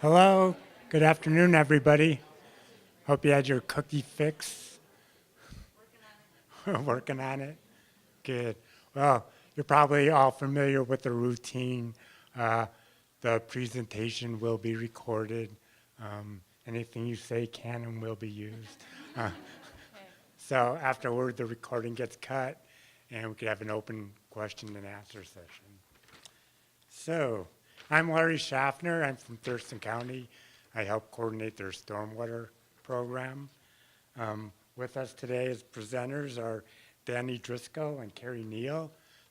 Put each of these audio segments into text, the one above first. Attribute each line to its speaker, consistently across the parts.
Speaker 1: Hello, good afternoon, everybody. Hope you had your cookie fix. Working on it. Good. Well, you're probably all familiar with the routine. The presentation will be recorded. Anything you say can and will be used. So afterward, the recording gets cut, and we could have an open question and answer session. So, I'm Larry Schaffner. I'm from Thurston County. I help coordinate their stormwater program. With us today as presenters are Driscoll and Kerry.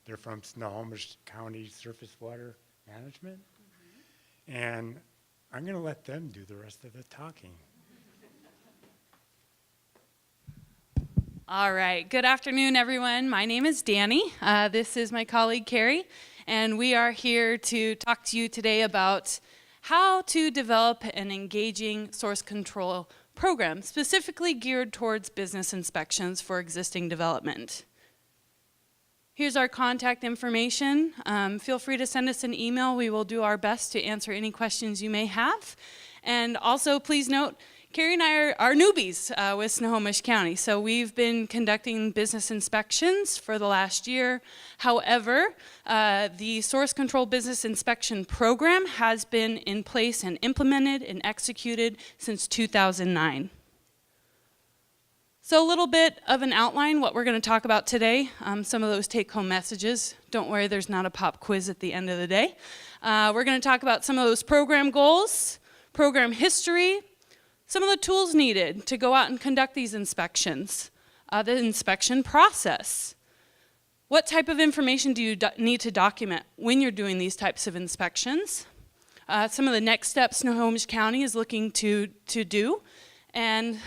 Speaker 1: They're from Snohomish County Surface Water Management. And I'm going to let them do the rest of the talking.
Speaker 2: All right, good afternoon, everyone. My name is Danny. This is my colleague, Kerry, and we are here to talk to you today about how to develop an engaging source control program, specifically geared towards business inspections for existing development. Here's our contact information. Feel free to send us an email. We will do our best to answer any questions you may have. And also, please note, Kerry and I are newbies with Snohomish County, so we've been conducting business inspections for the last year. However, the Source Control Business Inspection Program has been in place and implemented and executed since 2009. So a little bit of an outline, what we're going to talk about today, some of those take-home messages. Don't worry, there's not a pop quiz at the end of the day. We're going to talk about some of those program goals, program history, some of the tools needed to go out and conduct these inspections, the inspection process. What type of information do you need to document when you're doing these types of inspections? Some of the next steps Snohomish County is looking to do, and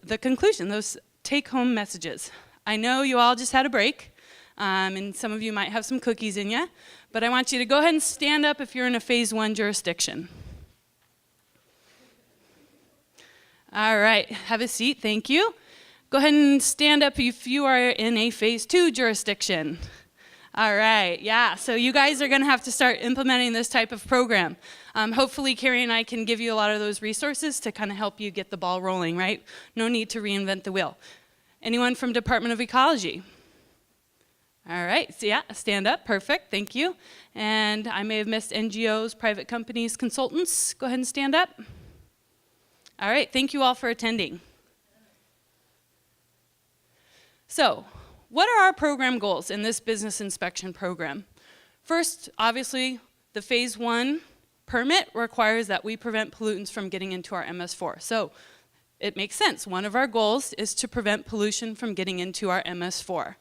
Speaker 2: the conclusion, those take-home messages. I know you all just had a break, and some of you might have some cookies in you, but I want you to go ahead and stand up if you're in a Phase 1 jurisdiction. All right, have a seat, thank you. Go ahead and stand up if you are in a Phase 2 jurisdiction. All right, yeah, so you guys are gonna have to start implementing this type of program. Hopefully Kerry and I can give you a lot of those resources to kind of help you get the ball rolling, right? No need to reinvent the wheel. Anyone from Department of Ecology? All right, so yeah, stand up, perfect, thank you. And I may have missed NGOs, private companies, consultants. Go ahead and stand up. All right, thank you all for attending. So, what are our program goals in this business inspection program? First, obviously, the Phase 1 permit requires that we prevent pollutants from getting into our MS4. So, it makes sense. One of our goals is to prevent pollution from getting into our MS4.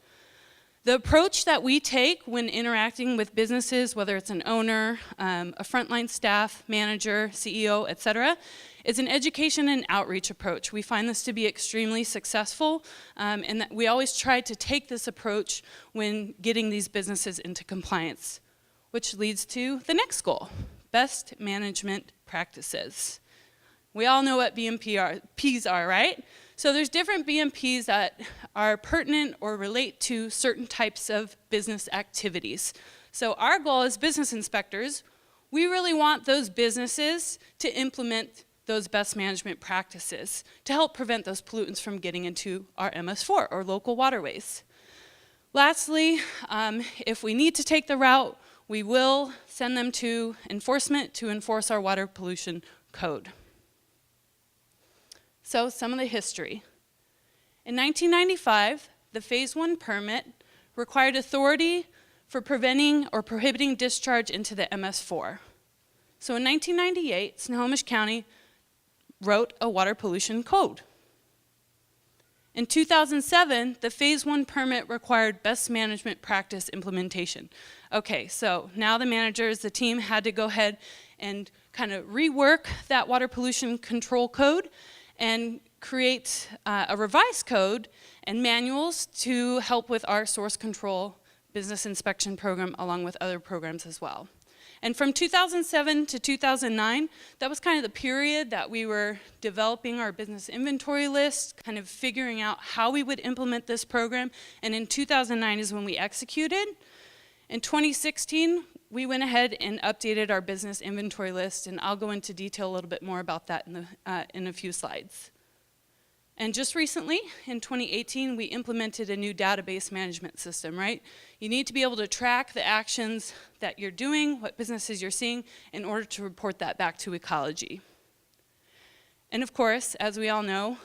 Speaker 2: The approach that we take when interacting with businesses, whether it's an owner, a frontline staff, manager, CEO, etc., is an education and outreach approach. We find this to be extremely successful, and that we always try to take this approach when getting these businesses into compliance, which leads to the next goal, best management practices. We all know what BMPs are, right? So there's different BMPs that are pertinent or relate to certain types of business activities. So our goal as business inspectors, we really want those businesses to implement those best management practices to help prevent those pollutants from getting into our MS4 or local waterways. Lastly, if we need to take the route, we will send them to enforcement to enforce our water pollution code. So some of the history. In 1995, the Phase 1 permit required authority for preventing or prohibiting discharge into the MS4. So in 1998, Snohomish County wrote a water pollution code. In 2007, the Phase 1 permit required best management practice implementation. Okay, so now the managers, the team had to go ahead and kind of rework that water pollution control code and create a revised code and manuals to help with our source control business inspection program along with other programs as well. And from 2007 to 2009, that was kind of the period that we were developing our business inventory list, kind of figuring out how we would implement this program. And in 2009 is when we executed. In 2016, we went ahead and updated our business inventory list, and I'll go into detail a little bit more about that in a few slides. And just recently, in 2018, we implemented a new database management system, right? You need to be able to track the actions that you're doing, what businesses you're seeing, in order to report that back to ecology. And of course, as we all know,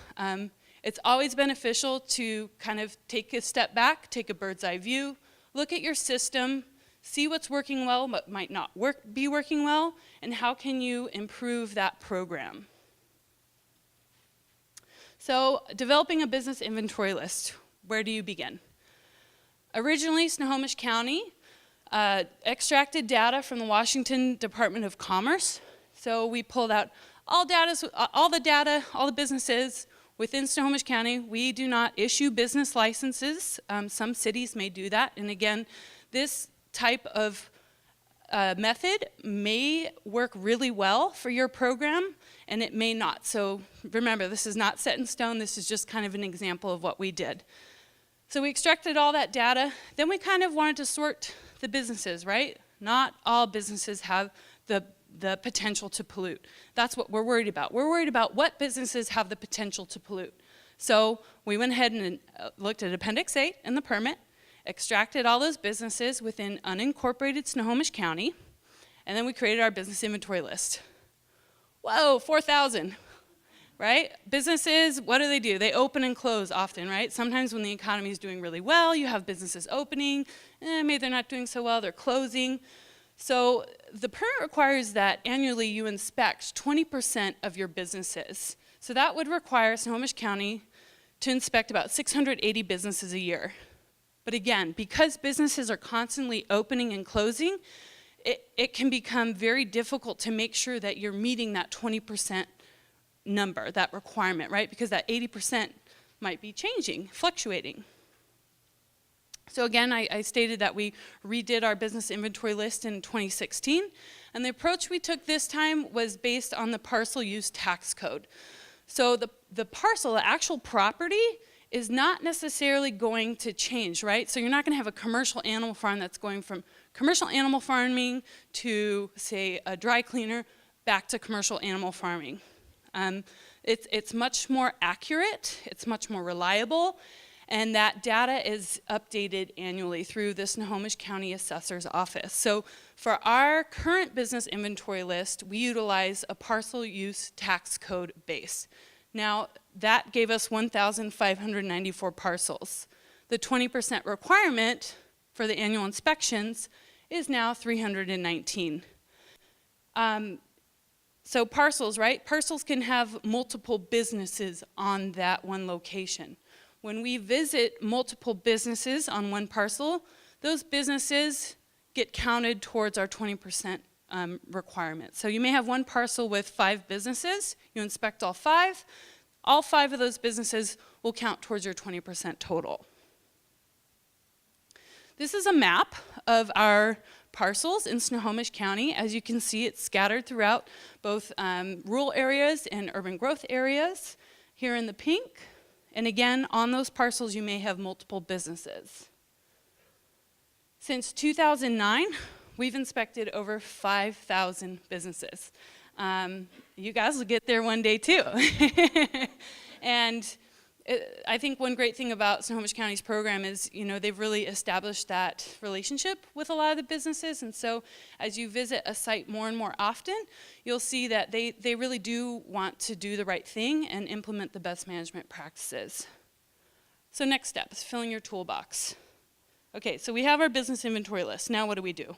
Speaker 2: it's always beneficial to kind of take a step back, take a bird's eye view, look at your system, see what's working well, what might not be working well, and how can you improve that program. So, developing a business inventory list, where do you begin? Originally, Snohomish County extracted data from the Washington Department of Commerce. So we pulled out all the data, all the businesses within Snohomish County. We do not issue business licenses. Some cities may do that. And again, this type of method may work really well for your program, and it may not. So remember, this is not set in stone. This is just kind of an example of what we did. So we extracted all that data. Then we kind of wanted to sort the businesses, right? Not all businesses have the potential to pollute. That's what we're worried about. We're worried about what businesses have the potential to pollute. So we went ahead and looked at Appendix 8 in the permit, extracted all those businesses within unincorporated Snohomish County, and then we created our business inventory list. Whoa, 4,000, right? Businesses, what do? They open and close often, right? Sometimes when the economy is doing really well, you have businesses opening, maybe they're not doing so well, they're closing. So the permit requires that annually you inspect 20% of your businesses. So that would require Snohomish County to inspect about 680 businesses a year. But again, because businesses are constantly opening and closing, it can become very difficult to make sure that you're meeting that 20% number, that requirement, right? Because that 80% might be changing, fluctuating. So again, I stated that we redid our business inventory list in 2016, and the approach we took this time was based on the parcel use tax code. So the parcel, the actual property, is not necessarily going to change, right? So you're not going to have a commercial animal farm that's going from commercial animal farming to, say, a dry cleaner back to commercial animal farming. It's much more accurate, it's much more reliable, and that data is updated annually through the Snohomish County Assessor's Office. So for our current business inventory list, we utilize a parcel use tax code base. Now, that gave us 1,594 parcels. The 20% requirement for the annual inspections is now 319. So parcels, right? Parcels can have multiple businesses on that one location. When we visit multiple businesses on one parcel, those businesses get counted towards our 20% requirement. So you may have one parcel with 5 businesses, you inspect all 5 of those businesses will count towards your 20% total. This is a map of our parcels in Snohomish County. As you can see, it's scattered throughout both rural areas and urban growth areas. Here in the pink, and again, on those parcels you may have multiple businesses. Since 2009, we've inspected over 5,000 businesses. You guys will get there one day too. And I think one great thing about Snohomish County's program is, they've really established that relationship with a lot of the businesses. And so as you visit a site more and more often, you'll see that they really do want to do the right thing and implement the best management practices. So next step is filling your toolbox. Okay, so we have our business inventory list. Now what do we do?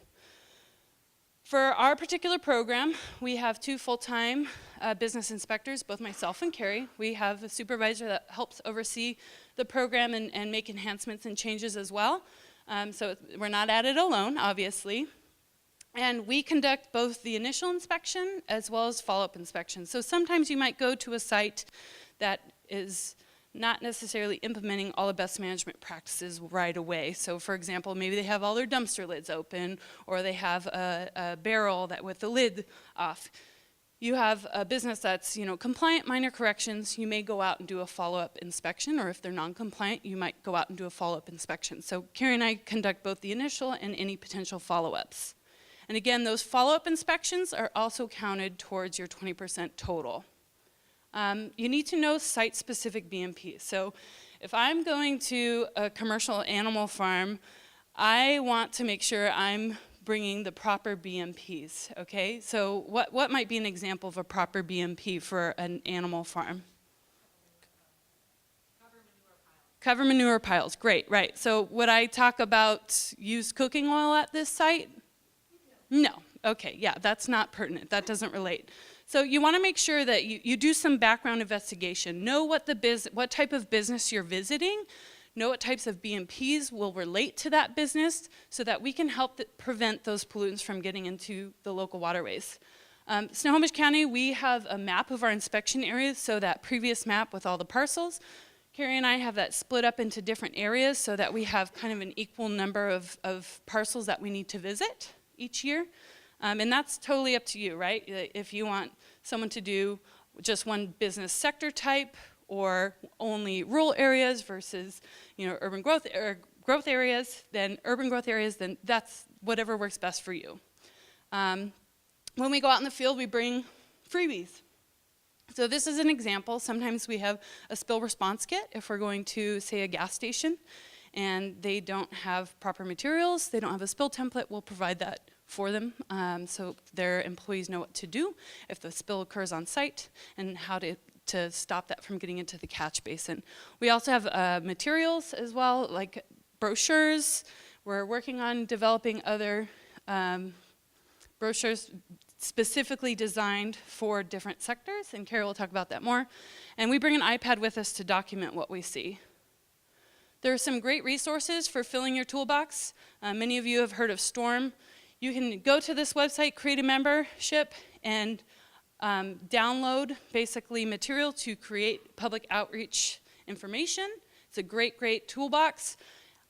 Speaker 2: For our particular program, we have 2 full-time business inspectors, both myself and Kerry. We have a supervisor that helps oversee the program and make enhancements and changes as well. So we're not at it alone, obviously. And we conduct both the initial inspection as well as follow-up inspections. So sometimes you might go to a site that is not necessarily implementing all the best management practices right away. So for example, maybe they have all their dumpster lids open, or they have a barrel that with the lid off. You have a business that's compliant, minor corrections, you may go out and do a follow-up inspection, or if they're non-compliant, you might go out and do a follow-up inspection. So Kerry and I conduct both the initial and any potential follow-ups. And again, those follow-up inspections are also counted towards your 20% total. You need to know site-specific BMPs. So if I'm going to a commercial animal farm, I want to make sure I'm bringing the proper BMPs, okay? So what might be an example of a proper BMP for an animal farm? Cover manure piles, great, right. So would I talk about used cooking oil at this site? No, okay, yeah, that's not pertinent, that doesn't relate. So you wanna make sure that you do some background investigation, know what type of business you're visiting, know what types of BMPs will relate to that business so that we can help prevent those pollutants from getting into the local waterways. Snohomish County, we have a map of our inspection areas, so that previous map with all the parcels. Kerry and I have that split up into different areas so that we have kind of an equal number of parcels that we need to visit each year. And that's totally up to you, right? If you want someone to do just one business sector type or only rural areas versus, urban growth areas, then urban growth areas, then that's whatever works best for you. When we go out in the field, we bring freebies. So this is an example. Sometimes we have a spill response kit if we're going to, say, a gas station, and they don't have proper materials, they don't have a spill template, we'll provide that for them so their employees know what to do if the spill occurs on site and how to stop that from getting into the catch basin. We also have materials as well, like brochures. We're working on developing other brochures specifically designed for different sectors, and Kerry will talk about that more. And we bring an iPad with us to document what we see. There are some great resources for filling your toolbox. Many of you have heard of Storm. You can go to this website, create a membership, and download basically material to create public outreach information. It's a great, great toolbox.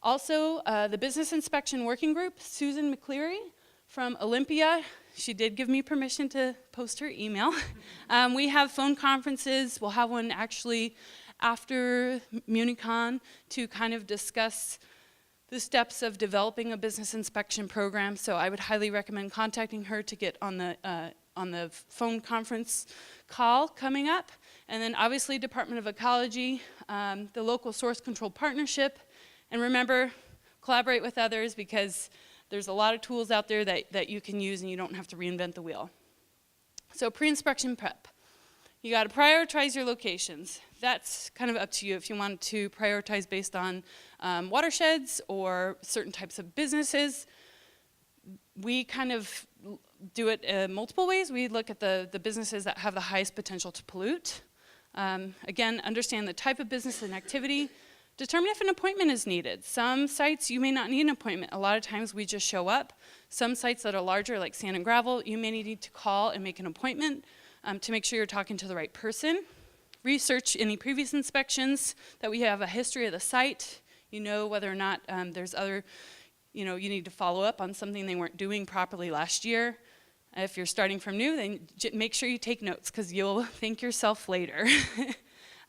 Speaker 2: Also, the Business Inspection Working Group, Susan McCleary from Olympia, she did give me permission to post her email. We have phone conferences. We'll have one actually after MuniCon to kind of discuss the steps of developing a business inspection program. So I would highly recommend contacting her to get on the phone conference call coming up. And then obviously Department of Ecology, the local source control partnership. And remember, collaborate with others because there's a lot of tools out there that you can use and you don't have to reinvent the wheel. So pre-inspection prep. You got to prioritize your locations. That's kind of up to you if you want to prioritize based on watersheds or certain types of businesses. We kind of do it multiple ways. We look at the businesses that have the highest potential to pollute. Again, understand the type of business and activity. Determine if an appointment is needed. Some sites you may not need an appointment. A lot of times we just show up. Some sites that are larger like sand and gravel, you may need to call and make an appointment to make sure you're talking to the right person. Research any previous inspections, that we have a history of the site. You know whether or not there's other, you need to follow up on something they weren't doing properly last year. If you're starting from new, then make sure you take notes because you'll thank yourself later.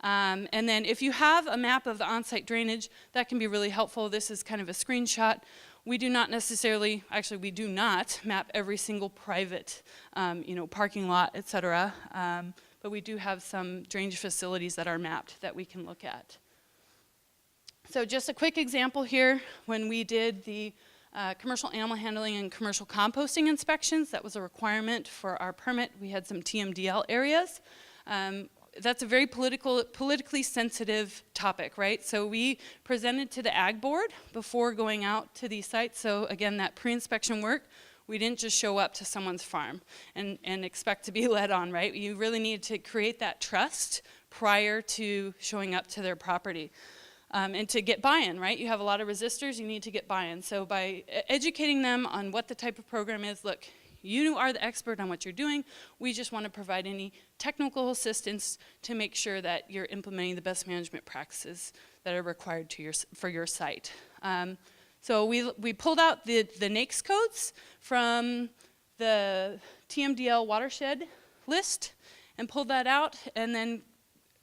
Speaker 2: And then if you have a map of the on-site drainage, that can be really helpful. This is kind of a screenshot. We do not necessarily, actually we do not map every single private, parking lot, et cetera. But we do have some drainage facilities that are mapped that we can look at. So just a quick example here, when we did the commercial animal handling and commercial composting inspections, that was a requirement for our permit. We had some TMDL areas. That's a very politically sensitive topic, right? So we presented to the Ag Board before going out to these sites. So again, that pre-inspection work, we didn't just show up to someone's farm and expect to be led on, right? You really need to create that trust prior to showing up to their property. And to get buy-in, right? You have a lot of resistors, you need to get buy-in. So by educating them on what the type of program is, look, you are the expert on what you're doing. We just want to provide any technical assistance to make sure that you're implementing the best management practices that are required for your site. So we pulled out the NAICS codes from the TMDL watershed list and pulled that out and then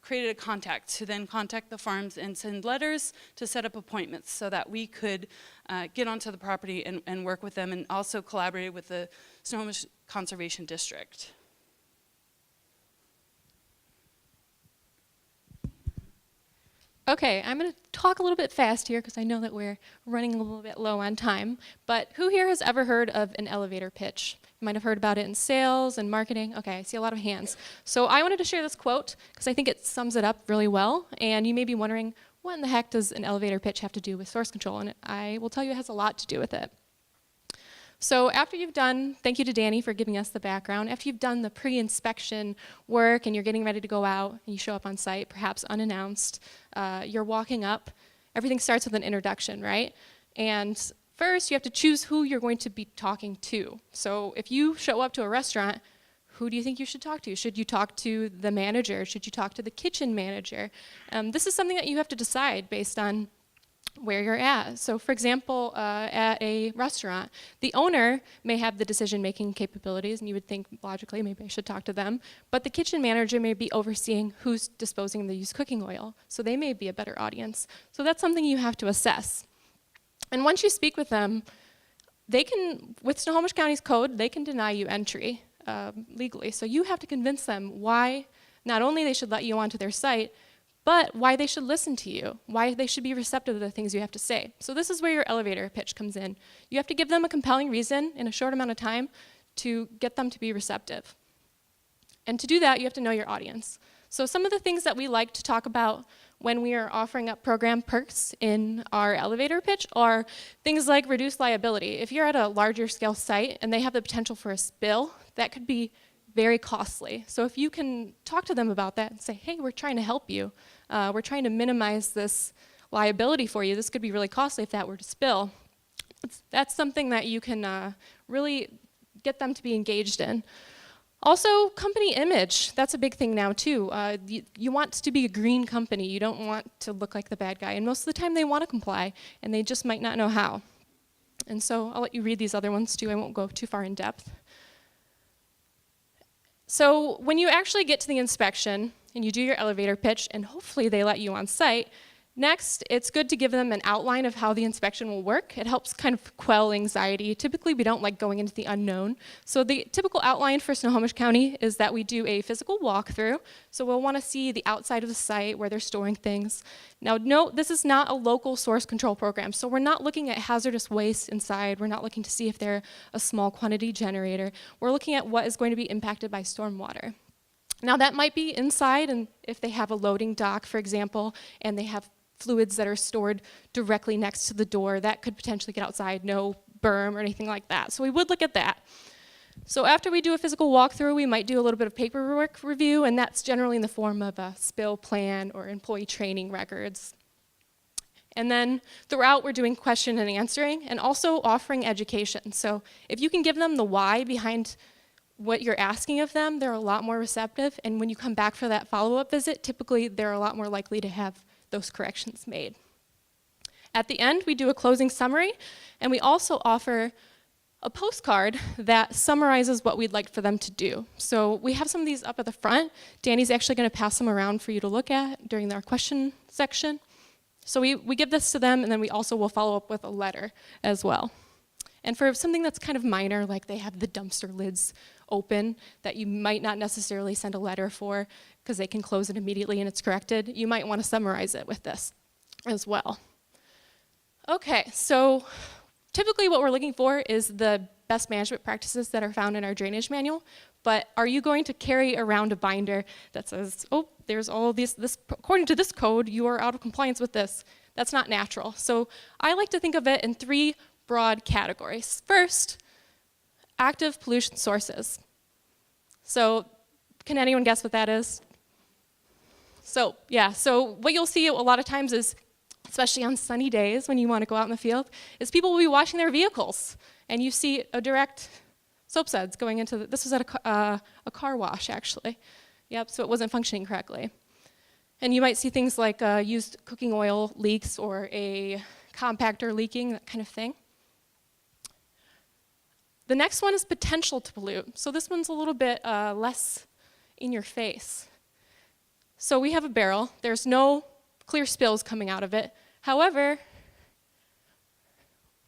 Speaker 2: created a contact to then contact the farms and send letters to set up appointments so that we could get onto the property and work with them, and also collaborate with the Snohomish Conservation District.
Speaker 3: Okay, I'm going to talk a little bit fast here because I know that we're running a little bit low on time. But who here has ever heard of an elevator pitch? You might have heard about it in sales and marketing. Okay, I see a lot of hands. So I wanted to share this quote because I think it sums it up really well. And you may be wondering, what in the heck does an elevator pitch have to do with source control? And I will tell you it has a lot to do with it. So after you've done, thank you to Danny for giving us the background, after you've done the pre-inspection work and you're getting ready to go out and you show up on site, perhaps unannounced, you're walking up, everything starts with an introduction, right? And first you have to choose who you're going to be talking to. So if you show up to a restaurant, who do you think you should talk to? Should you talk to the manager? Should you talk to the kitchen manager? This is something that you have to decide based on where you're at. So for example, at a restaurant, the owner may have the decision-making capabilities, and you would think logically maybe I should talk to them, but the kitchen manager may be overseeing who's disposing of the used cooking oil, so they may be a better audience. So that's something you have to assess. And once you speak with them, they can, with Snohomish County's code, they can deny you entry legally. So you have to convince them why not only they should let you onto their site, but why they should listen to you, why they should be receptive to the things you have to say. So this is where your elevator pitch comes in. You have to give them a compelling reason in a short amount of time to get them to be receptive. And to do that, you have to know your audience. So some of the things that we like to talk about when we are offering up program perks in our elevator pitch are things like reduced liability. If you're at a larger scale site and they have the potential for a spill, that could be very costly. So if you can talk to them about that and say, hey, we're trying to help you. We're trying to minimize this liability for you. This could be really costly if that were to spill. That's something that you can really get them to be engaged in. Also, company image. That's a big thing now too. You want to be a green company. You don't want to look like the bad guy. And most of the time they want to comply, and they just might not know how. And so I'll let you read these other ones too. I won't go too far in depth. So when you actually get to the inspection and you do your elevator pitch, and hopefully they let you on site, next it's good to give them an outline of how the inspection will work. It helps kind of quell anxiety. Typically we don't like going into the unknown. So the typical outline for Snohomish County is that we do a physical walkthrough. So we'll want to see the outside of the site where they're storing things. Now note, this is not a local source control program. So we're not looking at hazardous waste inside. We're not looking to see if they're a small quantity generator. We're looking at what is going to be impacted by stormwater. Now that might be inside, and if they have a loading dock, for example, and they have fluids that are stored directly next to the door, that could potentially get outside, no berm or anything like that. So we would look at that. So after we do a physical walkthrough, we might do a little bit of paperwork review, and that's generally in the form of a spill plan or employee training records. And then throughout, we're doing question and answering, and also offering education. So if you can give them the why behind what you're asking of them, they're a lot more receptive, and when you come back for that follow-up visit, typically they're a lot more likely to have those corrections made. At the end, we do a closing summary, and we also offer a postcard that summarizes what we'd like for them to do. So we have some of these up at the front. Danny's actually going to pass them around for you to look at during our question section. So we give this to them, and then we also will follow up with a letter as well. And for something that's kind of minor, like they have the dumpster lids open that you might not necessarily send a letter for because they can close it immediately and it's corrected, you might want to summarize it with this as well. Okay, so typically what we're looking for is the best management practices that are found in our drainage manual, but are you going to carry around a binder that says, oh, there's all this, according to this code, you are out of compliance with this? That's not natural. So I like to think of it in three broad categories. First, active pollution sources. So can anyone guess what that is? So yeah, so what you'll see a lot of times is, especially on sunny days when you want to go out in the field, is people will be washing their vehicles, and you see a direct soap suds going into this was at a car wash actually. Yep, so it wasn't functioning correctly. And you might see things like used cooking oil leaks or a compactor leaking, that kind of thing. The next one is potential to pollute. So this one's a little bit less in your face. So we have a barrel. There's no clear spills coming out of it. However,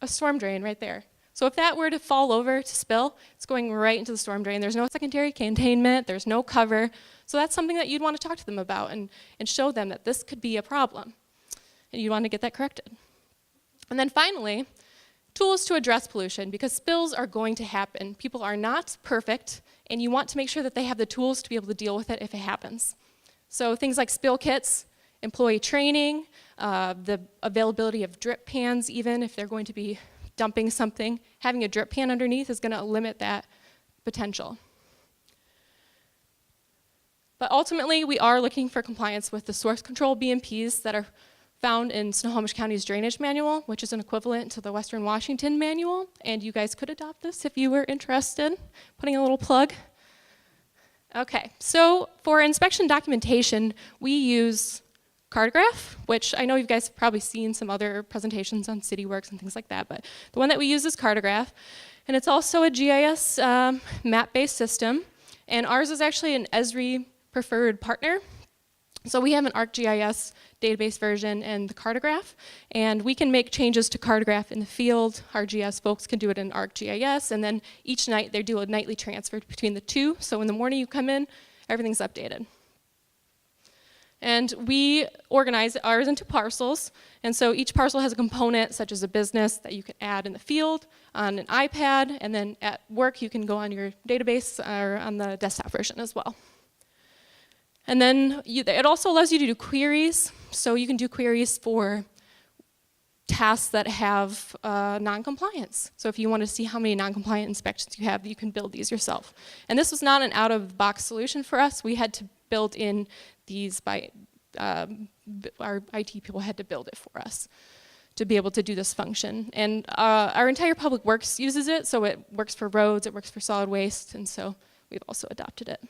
Speaker 3: a storm drain right there. So if that were to fall over to spill, it's going right into the storm drain. There's no secondary containment, there's no cover. So that's something that you'd want to talk to them about and show them that this could be a problem. And you'd want to get that corrected. And then finally, tools to address pollution, because spills are going to happen. People are not perfect, and you want to make sure that they have the tools to be able to deal with it if it happens. So things like spill kits, employee training, the availability of drip pans, even if they're going to be dumping something, having a drip pan underneath is going to limit that potential. But ultimately, we are looking for compliance with the source control BMPs that are found in Snohomish County's drainage manual, which is an equivalent to the Western Washington manual, and you guys could adopt this if you were interested. Putting a little plug. Okay, so for inspection documentation, we use Cartograph, which I know you guys have probably seen some other presentations on CityWorks and things like that, but the one that we use is Cartograph, and it's also a GIS map-based system, and ours is actually an Esri preferred partner. So we have an ArcGIS database version and the Cartograph, and we can make changes to Cartograph in the field. Our GIS folks can do it in ArcGIS, and then each night they do a nightly transfer between the two, so in the morning you come in, everything's updated. And we organize ours into parcels, and so each parcel has a component such as a business that you can add in the field on an iPad, and then at work you can go on your database or on the desktop version as well. And then it also allows you to do queries, so you can do queries for tasks that have non-compliance. So if you want to see how many non-compliant inspections you have, you can build these yourself. And this was not an out-of-the-box solution for us. We had to build in these by, our IT people had to build it for us to be able to do this function. And our entire public works uses it, so it works for roads, it works for solid waste, and so we've also adopted it.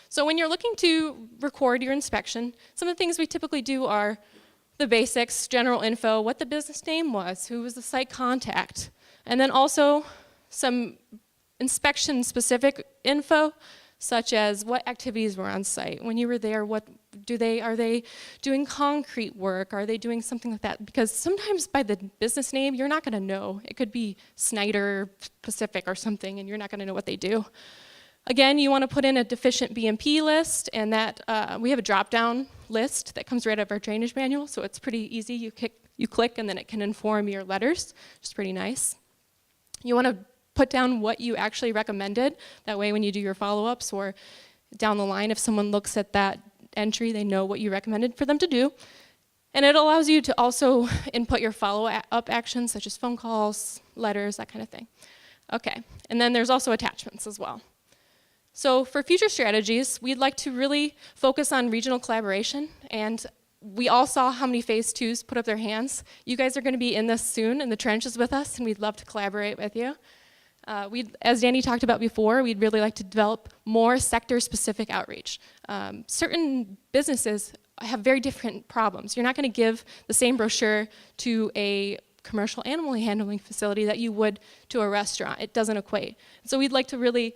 Speaker 3: So when you're looking to record your inspection, some of the things we typically do are the basics, general info, what the business name was, who was the site contact, and then also some inspection-specific info, such as what activities were on site. When you were there, are they doing concrete work? Are they doing something like that? Because sometimes by the business name, you're not gonna know. It could be Snyder Pacific or something, and you're not gonna know what they do. Again, you wanna put in a deficient BMP list, and that we have a drop-down list that comes right out of our drainage manual, so it's pretty easy. You click, and then it can inform your letters, which is pretty nice. You wanna put down what you actually recommended. That way when you do your follow-ups or down the line, if someone looks at that entry, they know what you recommended for them to do. And it allows you to also input your follow-up actions, such as phone calls, letters, that kind of thing. Okay, and then there's also attachments as well. So for future strategies, we'd like to really focus on regional collaboration, and we all saw how many phase twos put up their hands. You guys are gonna be in this soon, in the trenches with us, and we'd love to collaborate with you. As Danny talked about before, we'd really like to develop more sector-specific outreach. Certain businesses have very different problems. You're not going to give the same brochure to a commercial animal handling facility that you would to a restaurant. It doesn't equate. So we'd like to really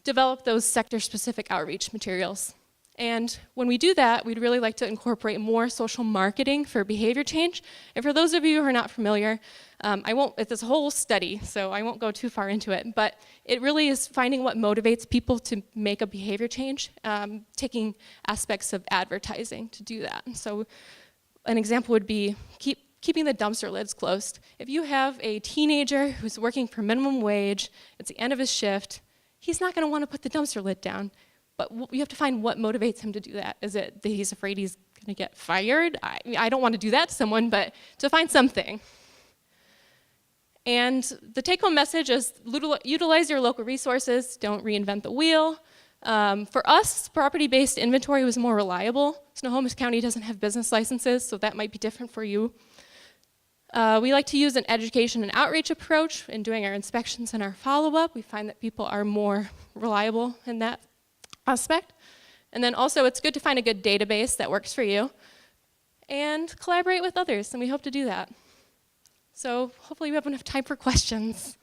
Speaker 3: develop those sector-specific outreach materials. And when we do that, we'd really like to incorporate more social marketing for behavior change. And for those of you who are not familiar, it's a whole study, so I won't go too far into it, but it really is finding what motivates people to make a behavior change, taking aspects of advertising to do that. So an example would be keeping the dumpster lids closed. If you have a teenager who's working for minimum wage, it's the end of his shift, he's not gonna wanna put the dumpster lid down. But you have to find what motivates him to do that. Is it that he's afraid he's gonna get fired? I don't want to do that to someone, but to find something. And the take-home message is utilize your local resources, don't reinvent the wheel. For us, property-based inventory was more reliable. Snohomish County doesn't have business licenses, so that might be different for you. We like to use an education and outreach approach in doing our inspections and our follow-up. We find that people are more reliable in that aspect. And then also it's good to find a good database that works for you and collaborate with others, and we hope to do that. So hopefully we have enough time for questions.